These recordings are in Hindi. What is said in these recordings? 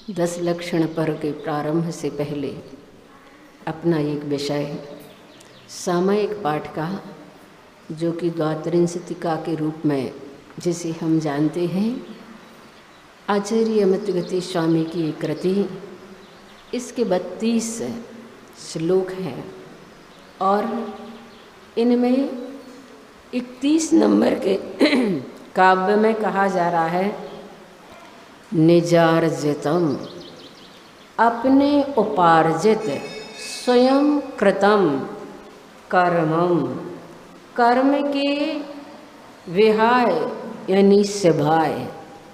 10 लक्षण पर्व के प्रारंभ से पहले अपना एक विषय सामयिक पाठ का, जो कि द्वात्रिंशतिका के रूप में जिसे हम जानते हैं, आचार्य अमितगति स्वामी की एक कृति। इसके 32 श्लोक हैं और इनमें 31 नंबर के काव्य में कहा जा रहा है, निजार्जितम, अपने उपार्जित स्वयं कृतम कर्मम, कर्म के विहाय यानी सिवाय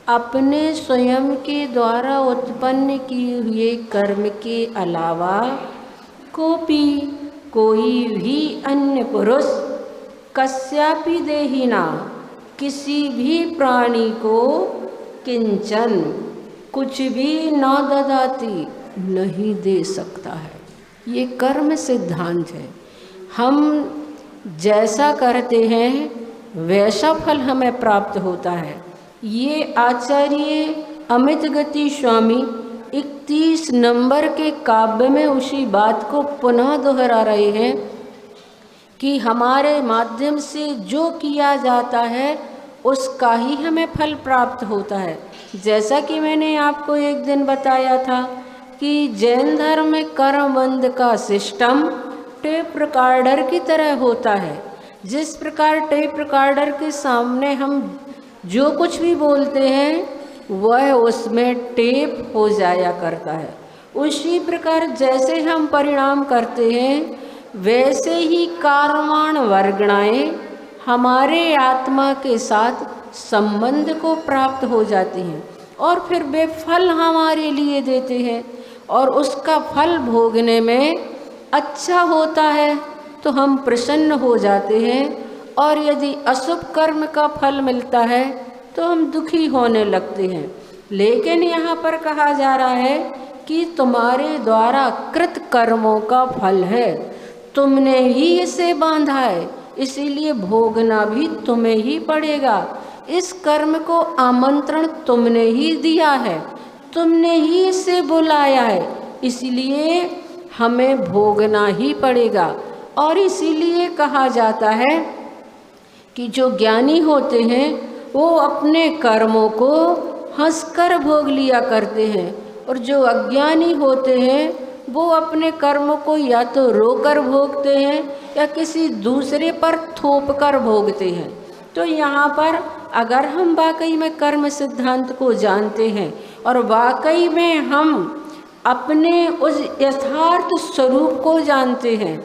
अपने स्वयं के द्वारा उत्पन्न किए हुए कर्म के अलावा कोई भी अन्य पुरुष कस्यापि देहिना, किसी भी प्राणी को किंचन, कुछ भी न ददाती, नहीं दे सकता है। ये कर्म सिद्धांत है। हम जैसा करते हैं वैसा फल हमें प्राप्त होता है। ये आचार्य अमितगति स्वामी 31 नंबर के काव्य में उसी बात को पुनः दोहरा रहे हैं कि हमारे माध्यम से जो किया जाता है उसका ही हमें फल प्राप्त होता है। जैसा कि मैंने आपको एक दिन बताया था कि जैन धर्म में कर्मबंध का सिस्टम टेप रिकॉर्डर की तरह होता है। जिस प्रकार टेप रिकॉर्डर के सामने हम जो कुछ भी बोलते हैं वह उसमें टेप हो जाया करता है, उसी प्रकार जैसे हम परिणाम करते हैं वैसे ही कर्माण वर्गणाएं हमारे आत्मा के साथ संबंध को प्राप्त हो जाती हैं और फिर वे फल हमारे लिए देते हैं और उसका फल भोगने में अच्छा होता है तो हम प्रसन्न हो जाते हैं, और यदि अशुभ कर्म का फल मिलता है तो हम दुखी होने लगते हैं। लेकिन यहाँ पर कहा जा रहा है कि तुम्हारे द्वारा कृत कर्मों का फल है, तुमने ही इसे बांधा है, इसीलिए भोगना भी तुम्हें ही पड़ेगा। इस कर्म को आमंत्रण तुमने ही दिया है, तुमने ही इसे बुलाया है, इसलिए हमें भोगना ही पड़ेगा। और इसीलिए कहा जाता है कि जो ज्ञानी होते हैं वो अपने कर्मों को हंसकर भोग लिया करते हैं, और जो अज्ञानी होते हैं वो अपने कर्म को या तो रोकर भोगते हैं या किसी दूसरे पर थोप कर भोगते हैं। तो यहाँ पर अगर हम वाकई में कर्म सिद्धांत को जानते हैं और वाकई में हम अपने उस यथार्थ स्वरूप को जानते हैं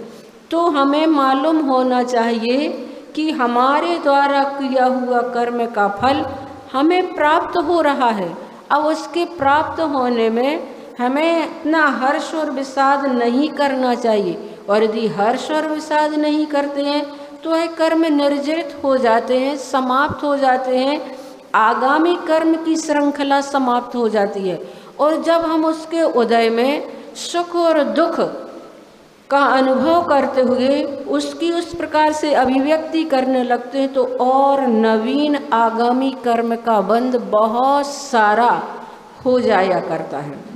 तो हमें मालूम होना चाहिए कि हमारे द्वारा किया हुआ कर्म का फल हमें प्राप्त हो रहा है। अब उसके प्राप्त होने में हमें इतना हर्ष और विषाद नहीं करना चाहिए, और यदि हर्ष और विषाद नहीं करते हैं तो वह कर्म निर्जरित हो जाते हैं, समाप्त हो जाते हैं, आगामी कर्म की श्रृंखला समाप्त हो जाती है। और जब हम उसके उदय में सुख और दुख का अनुभव करते हुए उसकी उस प्रकार से अभिव्यक्ति करने लगते हैं तो और नवीन आगामी कर्म का बंध बहुत सारा हो जाया करता है।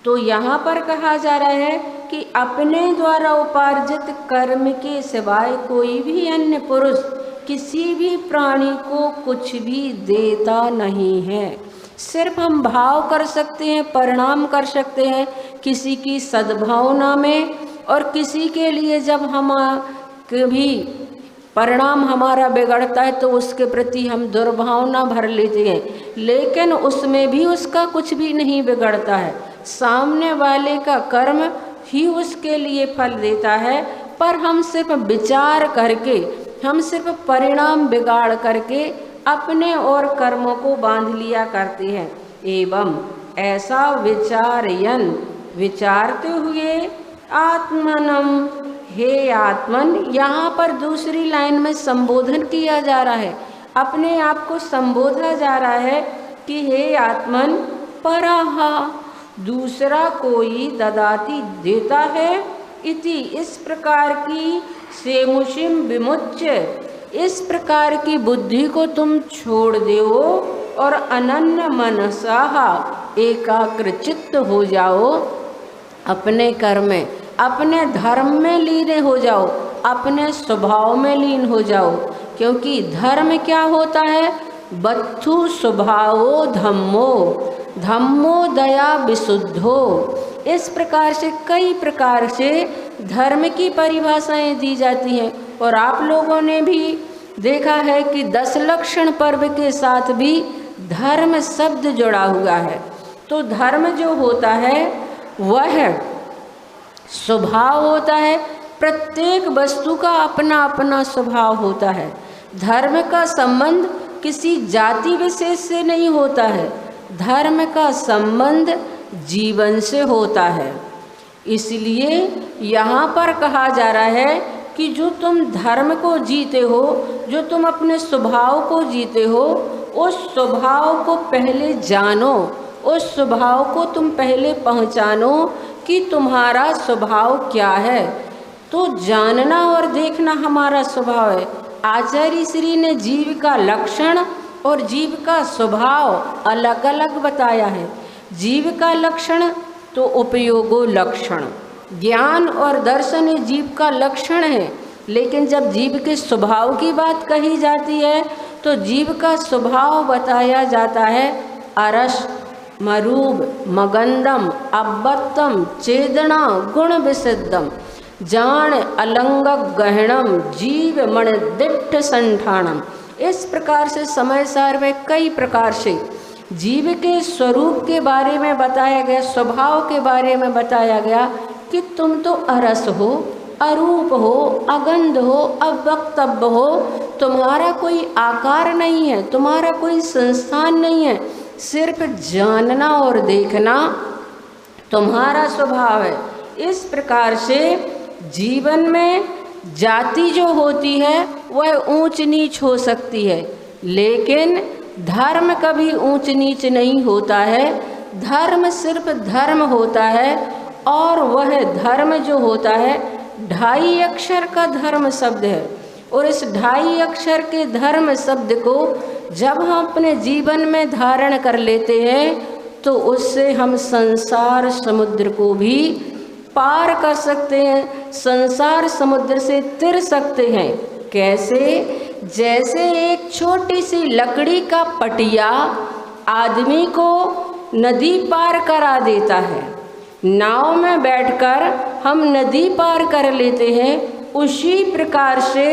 तो यहाँ पर कहा जा रहा है कि अपने द्वारा उपार्जित कर्म के सिवाय कोई भी अन्य पुरुष किसी भी प्राणी को कुछ भी देता नहीं है। सिर्फ हम भाव कर सकते हैं, परिणाम कर सकते हैं किसी की सद्भावना में, और किसी के लिए जब हम कभी परिणाम हमारा बिगड़ता है तो उसके प्रति हम दुर्भावना भर लेते हैं, लेकिन उसमें भी उसका कुछ भी नहीं बिगड़ता है। सामने वाले का कर्म ही उसके लिए फल देता है, पर हम सिर्फ विचार करके, हम सिर्फ परिणाम बिगाड़ करके अपने और कर्मों को बांध लिया करते हैं। एवं ऐसा विचारयन, विचारते हुए आत्मनम, हे आत्मन, यहाँ पर दूसरी लाइन में संबोधन किया जा रहा है, अपने आप को संबोधा जा रहा है कि हे आत्मन, परहा, दूसरा कोई ददाती देता है, इति, इस प्रकार की सेमुषिम विमुच्य, इस प्रकार की बुद्धि को तुम छोड़ दो और अनन्य मनसा एकाग्रचित्त हो जाओ, अपने कर्म में, अपने धर्म में लीन हो जाओ, अपने स्वभाव में लीन हो जाओ। क्योंकि धर्म क्या होता है? बद्धु स्वभावो धम्मो, धम्मो दया विशुद्धो। इस प्रकार से कई प्रकार से धर्म की परिभाषाएं दी जाती हैं। और आप लोगों ने भी देखा है कि 10 लक्षण पर्व के साथ भी धर्म शब्द जुड़ा हुआ है। तो धर्म जो होता है वह स्वभाव होता है। प्रत्येक वस्तु का अपना अपना स्वभाव होता है। धर्म का संबंध किसी जाति विशेष से नहीं होता है, धर्म का संबंध जीवन से होता है। इसलिए यहाँ पर कहा जा रहा है कि जो तुम धर्म को जीते हो, जो तुम अपने स्वभाव को जीते हो, उस स्वभाव को पहले जानो, उस स्वभाव को तुम पहले पहचानो कि तुम्हारा स्वभाव क्या है। तो जानना और देखना हमारा स्वभाव है। आचार्य श्री ने जीव का लक्षण और जीव का स्वभाव अलग अलग बताया है। जीव का लक्षण तो उपयोगो लक्षण, ज्ञान और दर्शन ये जीव का लक्षण है। लेकिन जब जीव के स्वभाव की बात कही जाती है तो जीव का स्वभाव बताया जाता है अरस, मरूब, मगंधम, अब्बत्तम, चेदना, गुण विसिद्धम, जान अलंग गहणम, जीव मण दिट्ठ संठानम। इस प्रकार से समय सार में कई प्रकार से जीव के स्वरूप के बारे में बताया गया, स्वभाव के बारे में बताया गया कि तुम तो अरस हो, अरूप हो, अगंध हो, अवक्तव्य हो, तुम्हारा कोई आकार नहीं है, तुम्हारा कोई संस्थान नहीं है, सिर्फ जानना और देखना तुम्हारा स्वभाव है। इस प्रकार से जीवन में जाति जो होती है वह ऊंच नीच हो सकती है, लेकिन धर्म कभी ऊंच नीच नहीं होता है। धर्म सिर्फ धर्म होता है और वह धर्म जो होता है 2.5 अक्षर का धर्म शब्द है। और इस 2.5 अक्षर के धर्म शब्द को जब हम अपने जीवन में धारण कर लेते हैं तो उससे हम संसार समुद्र को भी पार कर सकते हैं, संसार समुद्र से तिर सकते हैं। कैसे? जैसे एक छोटी सी लकड़ी का पटिया आदमी को नदी पार करा देता है, नाव में बैठकर हम नदी पार कर लेते हैं, उसी प्रकार से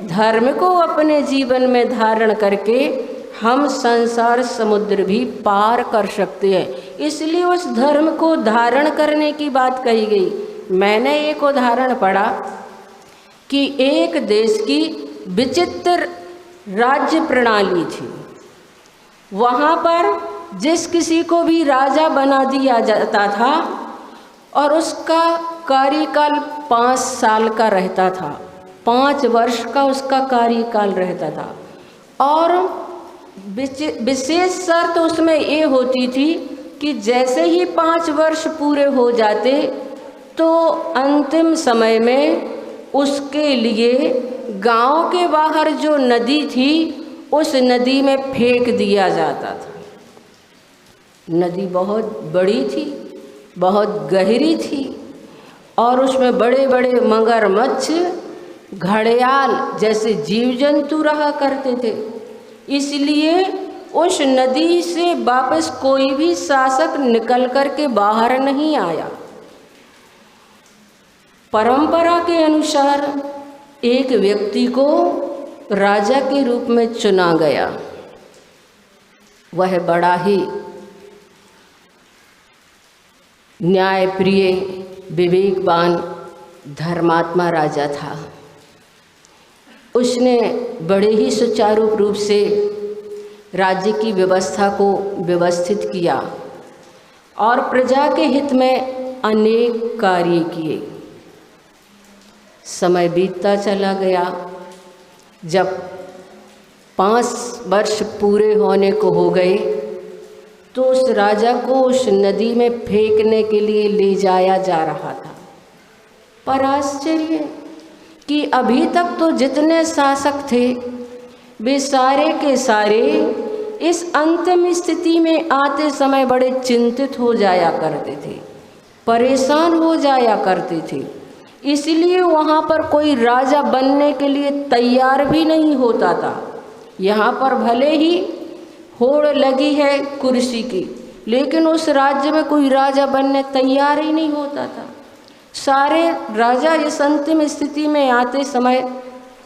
धर्म को अपने जीवन में धारण करके हम संसार समुद्र भी पार कर सकते हैं। इसलिए उस धर्म को धारण करने की बात कही गई। मैंने एक उदाहरण पढ़ा कि एक देश की विचित्र राज्य प्रणाली थी। वहाँ पर जिस किसी को भी राजा बना दिया जाता था और उसका कार्यकाल 5 साल का रहता था, 5 वर्ष का उसका कार्यकाल रहता था। और विशेष शर्त उसमें ये होती थी कि जैसे ही 5 वर्ष पूरे हो जाते तो अंतिम समय में उसके लिए गांव के बाहर जो नदी थी उस नदी में फेंक दिया जाता था। नदी बहुत बड़ी थी, बहुत गहरी थी और उसमें बड़े बड़े मगरमच्छ, घड़ियाल जैसे जीव जंतु रहा करते थे। इसलिए उस नदी से वापस कोई भी शासक निकल कर के बाहर नहीं आया। परंपरा के अनुसार एक व्यक्ति को राजा के रूप में चुना गया। वह बड़ा ही न्यायप्रिय, विवेकवान, धर्मात्मा राजा था। उसने बड़े ही सुचारू रूप से राज्य की व्यवस्था को व्यवस्थित किया और प्रजा के हित में अनेक कार्य किए। समय बीतता चला गया। जब 5 वर्ष पूरे होने को हो गए तो उस राजा को उस नदी में फेंकने के लिए ले जाया जा रहा था। पर आश्चर्य कि अभी तक तो जितने शासक थे वे सारे के सारे इस अंतिम स्थिति में आते समय बड़े चिंतित हो जाया करते थे, परेशान हो जाया करते थे। इसलिए वहाँ पर कोई राजा बनने के लिए तैयार भी नहीं होता था। यहाँ पर भले ही होड़ लगी है कुर्सी की, लेकिन उस राज्य में कोई राजा बनने तैयार ही नहीं होता था। सारे राजा इस अंतिम स्थिति में आते समय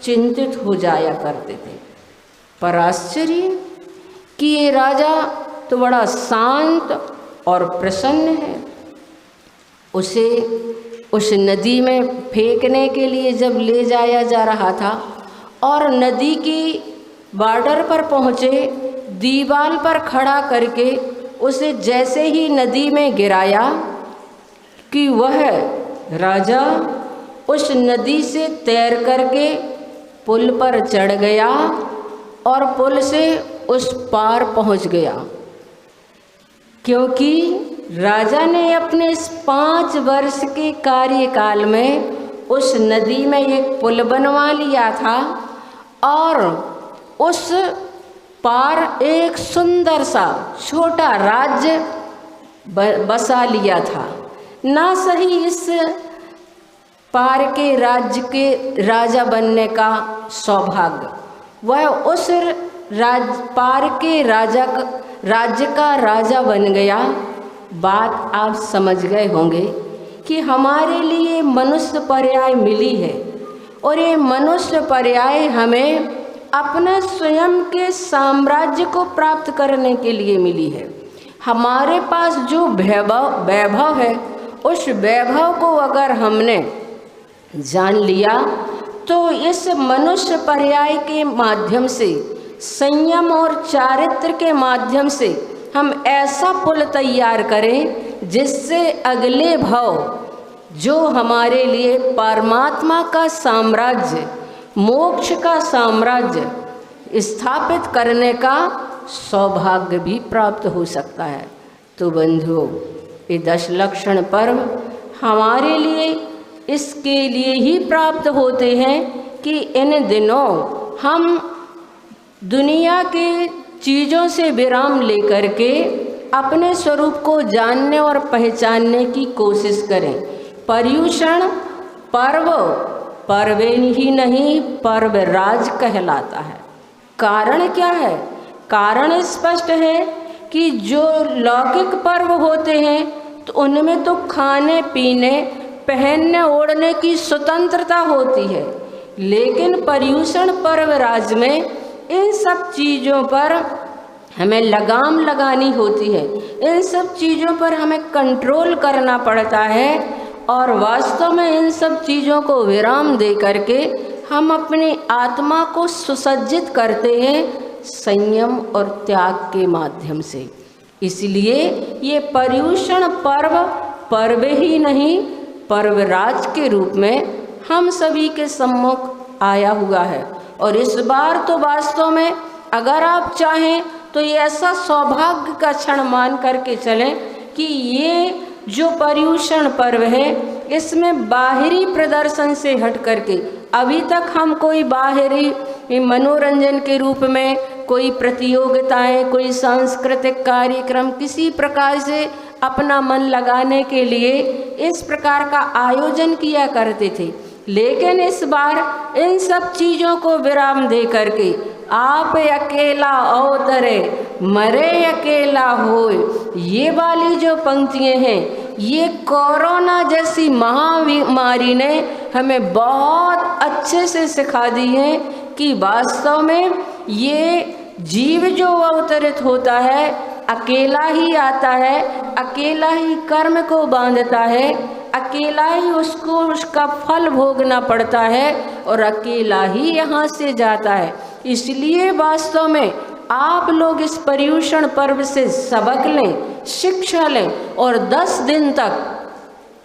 चिंतित हो जाया करते थे। पर आश्चर्य कि ये राजा तो बड़ा शांत और प्रसन्न है। उसे उस नदी में फेंकने के लिए जब ले जाया जा रहा था और नदी की बॉर्डर पर पहुँचे, दीवार पर खड़ा करके उसे जैसे ही नदी में गिराया कि वह राजा उस नदी से तैर करके पुल पर चढ़ गया और पुल से उस पार पहुंच गया। क्योंकि राजा ने अपने इस 5 वर्ष के कार्यकाल में उस नदी में एक पुल बनवा लिया था और उस पार एक सुंदर सा छोटा राज्य बसा लिया था। ना सही इस पार के राज्य के राजा बनने का सौभाग्य, वह उस पार के राज्य का राजा बन गया। बात आप समझ गए होंगे कि हमारे लिए मनुष्य पर्याय मिली है और ये मनुष्य पर्याय हमें अपने स्वयं के साम्राज्य को प्राप्त करने के लिए मिली है। हमारे पास जो वैभव है, उस वैभव को अगर हमने जान लिया तो इस मनुष्य पर्याय के माध्यम से, संयम और चारित्र के माध्यम से हम ऐसा पुल तैयार करें जिससे अगले भाव जो हमारे लिए परमात्मा का साम्राज्य, मोक्ष का साम्राज्य स्थापित करने का सौभाग्य भी प्राप्त हो सकता है। तो बंधुओं, ये 10 लक्षण पर्व हमारे लिए इसके लिए ही प्राप्त होते हैं कि इन दिनों हम दुनिया के चीज़ों से विराम लेकर के अपने स्वरूप को जानने और पहचानने की कोशिश करें। पर्युषण पर्व ही नहीं, पर्वराज कहलाता है। कारण क्या है? कारण स्पष्ट है कि जो लौकिक पर्व होते हैं तो उनमें तो खाने पीने, पहनने ओढ़ने की स्वतंत्रता होती है, लेकिन पर्युषण पर्वराज में इन सब चीज़ों पर हमें लगाम लगानी होती है। इन सब चीज़ों पर हमें कंट्रोल करना पड़ता है और वास्तव में इन सब चीज़ों को विराम दे करके हम अपनी आत्मा को सुसज्जित करते हैं संयम और त्याग के माध्यम से। इसलिए ये पर्युषण पर्व ही नहीं, पर्वराज के रूप में हम सभी के सम्मुख आया हुआ है। और इस बार तो वास्तव में अगर आप चाहें तो ये ऐसा सौभाग्य का क्षण मान करके चलें कि ये जो पर्युषण पर्व है, इसमें बाहरी प्रदर्शन से हट करके अभी तक हम कोई बाहरी मनोरंजन के रूप में कोई प्रतियोगिताएं, कोई सांस्कृतिक कार्यक्रम किसी प्रकार से अपना मन लगाने के लिए इस प्रकार का आयोजन किया करते थे। लेकिन इस बार इन सब चीज़ों को विराम दे करके आप अकेला अवतरे मरे अकेला होए, ये वाली जो पंक्तियाँ हैं, ये कोरोना जैसी महामारी ने हमें बहुत अच्छे से सिखा दी है कि वास्तव में ये जीव जो अवतरित होता है अकेला ही आता है, अकेला ही कर्म को बांधता है, अकेला ही उसको उसका फल भोगना पड़ता है और अकेला ही यहाँ से जाता है। इसलिए वास्तव में आप लोग इस पर्युषण पर्व से सबक लें, शिक्षा लें और 10 दिन तक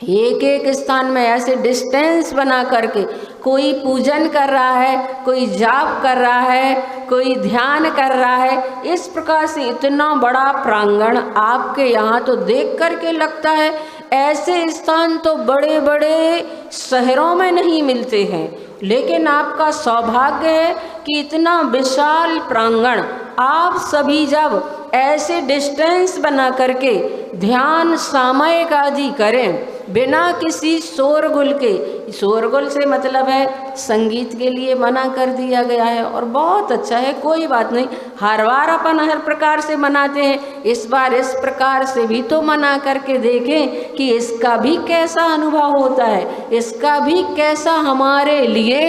एक स्थान में ऐसे डिस्टेंस बना करके कोई पूजन कर रहा है, कोई जाप कर रहा है, कोई ध्यान कर रहा है। इस प्रकार से इतना बड़ा प्रांगण आपके यहाँ तो देख करके लगता है ऐसे स्थान तो बड़े बड़े शहरों में नहीं मिलते हैं, लेकिन आपका सौभाग्य है कि इतना विशाल प्रांगण आप सभी जब ऐसे डिस्टेंस बना करके ध्यान सामयिक आदि करें बिना किसी शोरगुल के, शोरगुल से मतलब है संगीत के लिए मना कर दिया गया है और बहुत अच्छा है, कोई बात नहीं, हर बार अपन हर प्रकार से मनाते हैं, इस बार इस प्रकार से भी तो मना करके देखें कि इसका भी कैसा अनुभव होता है, इसका भी कैसा हमारे लिए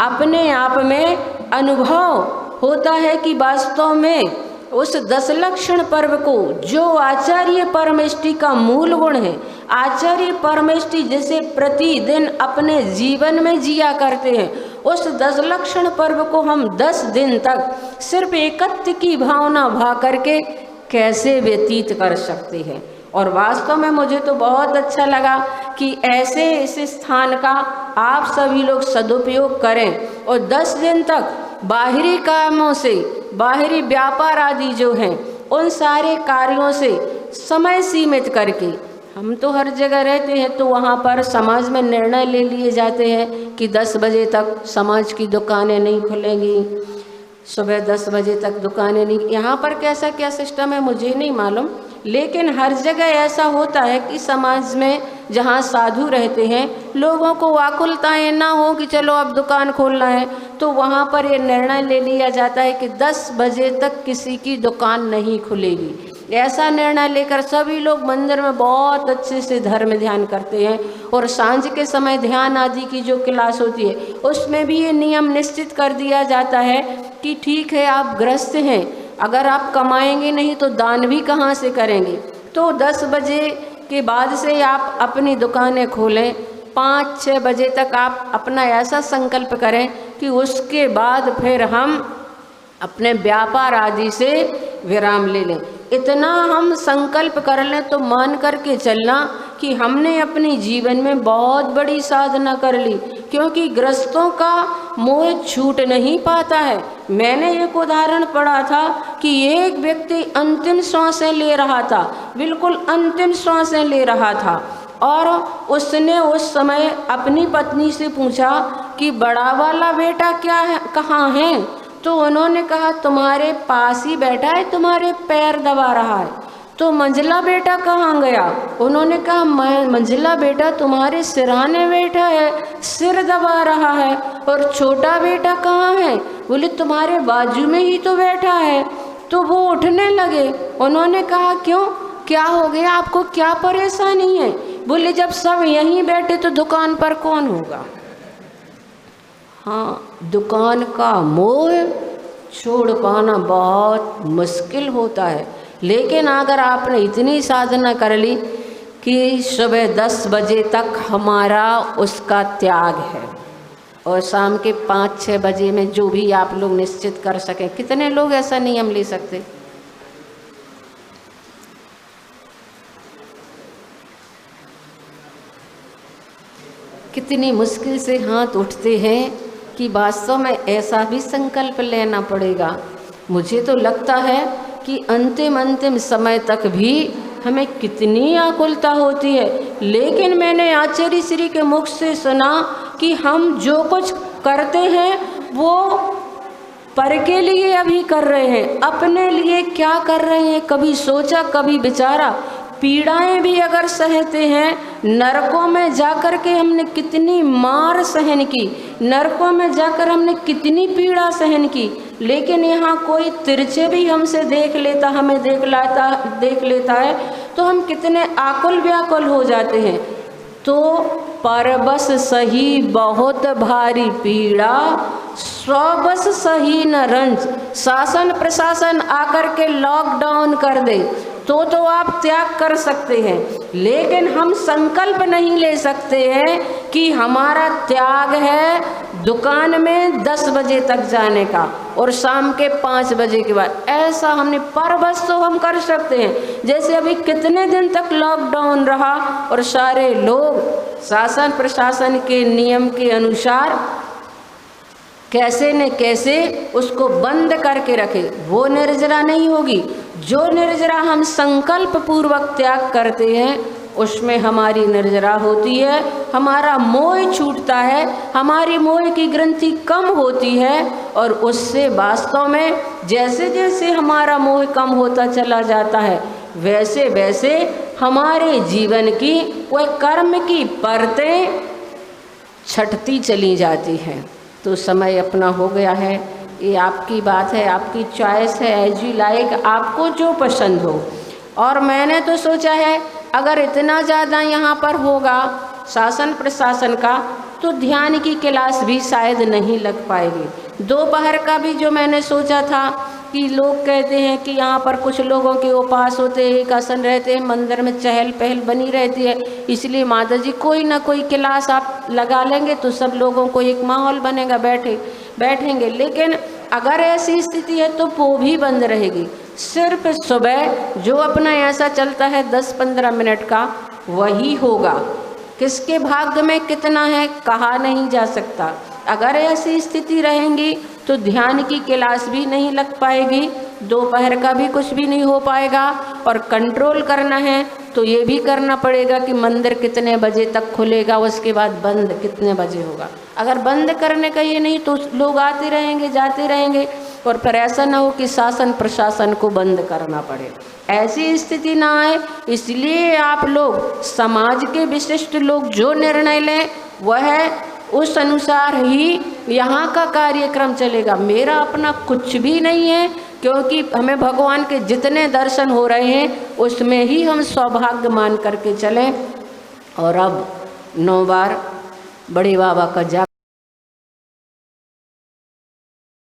अपने आप में अनुभव होता है कि वास्तव में उस दशलक्षण पर्व को जो आचार्य परमेष्टि का मूल गुण है, आचार्य परमेष्टि जिसे प्रतिदिन अपने जीवन में जिया करते हैं, उस दशलक्षण पर्व को हम 10 दिन तक सिर्फ एकत्व की भावना भा करके कैसे व्यतीत कर सकते हैं। और वास्तव में मुझे तो बहुत अच्छा लगा कि ऐसे इस स्थान का आप सभी लोग सदुपयोग करें और 10 दिन तक बाहरी कामों से, बाहरी व्यापार आदि जो हैं उन सारे कार्यों से समय सीमित करके, हम तो हर जगह रहते हैं तो वहाँ पर समाज में निर्णय ले लिए जाते हैं कि 10 बजे तक समाज की दुकानें नहीं खुलेंगी, सुबह 10 बजे तक दुकानें नहीं। यहाँ पर कैसा क्या सिस्टम है मुझे नहीं मालूम, लेकिन हर जगह ऐसा होता है कि समाज में जहाँ साधु रहते हैं लोगों को व्याकुलताएं ना हो कि चलो अब दुकान खोलना है, तो वहाँ पर ये निर्णय ले लिया जाता है कि 10 बजे तक किसी की दुकान नहीं खुलेगी। ऐसा निर्णय लेकर सभी लोग मंदिर में बहुत अच्छे से धर्म ध्यान करते हैं और सांझ के समय ध्यान आदि की जो क्लास होती है उसमें भी ये नियम निश्चित कर दिया जाता है कि ठीक है आप गृहस्थ हैं, अगर आप कमाएंगे नहीं तो दान भी कहाँ से करेंगे, तो 10 बजे के बाद से आप अपनी दुकानें खोलें, 5-6 बजे तक आप अपना ऐसा संकल्प करें कि उसके बाद फिर हम अपने व्यापार आदि से विराम ले लें। इतना हम संकल्प कर लें तो मान करके चलना कि हमने अपने जीवन में बहुत बड़ी साधना कर ली, क्योंकि ग्रस्तों का मोह छूट नहीं पाता है। मैंने एक उदाहरण पढ़ा था कि एक व्यक्ति अंतिम सांसें ले रहा था, बिल्कुल अंतिम सांसें ले रहा था, और उसने उस समय अपनी पत्नी से पूछा कि बड़ा वाला बेटा क्या है, कहाँ है? तो उन्होंने कहा तुम्हारे पास ही बैठा है, तुम्हारे पैर दबा रहा है। तो मंझला बेटा कहाँ गया? उन्होंने कहा मंझला बेटा तुम्हारे सिरहाने बैठा है, सिर दबा रहा है। और छोटा बेटा कहाँ है? बोले तुम्हारे बाजू में ही तो बैठा है। तो वो उठने लगे। उन्होंने कहा क्यों, क्या हो गया आपको, क्या परेशानी है? बोले जब सब यहीं बैठे तो दुकान पर कौन होगा। हाँ, दुकान का मोह छोड़ पाना बहुत मुश्किल होता है, लेकिन अगर आपने इतनी साधना कर ली कि सुबह 10 बजे तक हमारा उसका त्याग है और शाम के 5-6 बजे में जो भी आप लोग निश्चित कर सकें। कितने लोग ऐसा नियम ले सकते? कितनी मुश्किल से हाथ उठते हैं कि वास्तव में ऐसा भी संकल्प लेना पड़ेगा। मुझे तो लगता है कि अंतिम समय तक भी हमें कितनी आकुलता होती है, लेकिन मैंने आचार्य श्री के मुख से सुना कि हम जो कुछ करते हैं वो पर के लिए अभी कर रहे हैं, अपने लिए क्या कर रहे हैं कभी सोचा, कभी विचारा। पीड़ाएं भी अगर सहते हैं, नरकों में जाकर के हमने कितनी मार सहन की, नरकों में जाकर हमने कितनी पीड़ा सहन की, लेकिन यहाँ कोई तिरछे भी हमसे देख लेता, हमें देख लेता है तो हम कितने आकुल व्याकुल हो जाते हैं। तो परबस सही बहुत भारी पीड़ा, स्वबस सही न रंज। शासन प्रशासन आकर के लॉकडाउन कर दे तो आप त्याग कर सकते हैं, लेकिन हम संकल्प नहीं ले सकते हैं कि हमारा त्याग है दुकान में 10 बजे तक जाने का और शाम के 5 बजे के बाद। ऐसा हमने परबस तो हम कर सकते हैं। जैसे अभी कितने दिन तक लॉकडाउन रहा और सारे लोग शासन प्रशासन के नियम के अनुसार कैसे न कैसे उसको बंद करके रखे, वो निर्जरा नहीं होगी। जो निर्जरा हम संकल्प पूर्वक त्याग करते हैं उसमें हमारी निर्जरा होती है, हमारा मोह छूटता है, हमारी मोह की ग्रंथि कम होती है और उससे वास्तव में जैसे जैसे हमारा मोह कम होता चला जाता है वैसे वैसे हमारे जीवन की वह कर्म की परतें छटती चली जाती हैं। तो समय अपना हो गया है, ये आपकी बात है, आपकी चॉइस है, एज यू लाइक, आपको जो पसंद हो। और मैंने तो सोचा है अगर इतना ज़्यादा यहाँ पर होगा शासन प्रशासन का तो ध्यान की क्लास भी शायद नहीं लग पाएगी। दोपहर का भी जो मैंने सोचा था कि लोग कहते हैं कि यहाँ पर कुछ लोगों के उपास होते हैं, एक आसन रहते हैं, मंदिर में चहल पहल बनी रहती है, इसलिए माता जी कोई ना कोई क्लास आप लगा लेंगे तो सब लोगों को एक माहौल बनेगा, बैठेंगे। लेकिन अगर ऐसी स्थिति है तो वो भी बंद रहेगी। सिर्फ सुबह जो अपना ऐसा चलता है 10-15 मिनट का वही होगा। किसके भाग्य में कितना है कहा नहीं जा सकता। अगर ऐसी स्थिति रहेंगी तो ध्यान की क्लास भी नहीं लग पाएगी, दोपहर का भी कुछ भी नहीं हो पाएगा। और कंट्रोल करना है तो ये भी करना पड़ेगा कि मंदिर कितने बजे तक खुलेगा, उसके बाद बंद कितने बजे होगा। अगर बंद करने का ये नहीं तो लोग आते रहेंगे जाते रहेंगे और फिर ऐसा ना हो कि शासन प्रशासन को बंद करना पड़े, ऐसी स्थिति ना आए। इसलिए आप लोग समाज के विशिष्ट लोग जो निर्णय लें वह उस अनुसार ही यहाँ का कार्यक्रम चलेगा। मेरा अपना कुछ भी नहीं है, क्योंकि हमें भगवान के जितने दर्शन हो रहे हैं उसमें ही हम सौभाग्य मान करके चलें। और अब 9 बार बड़े बाबा का जाप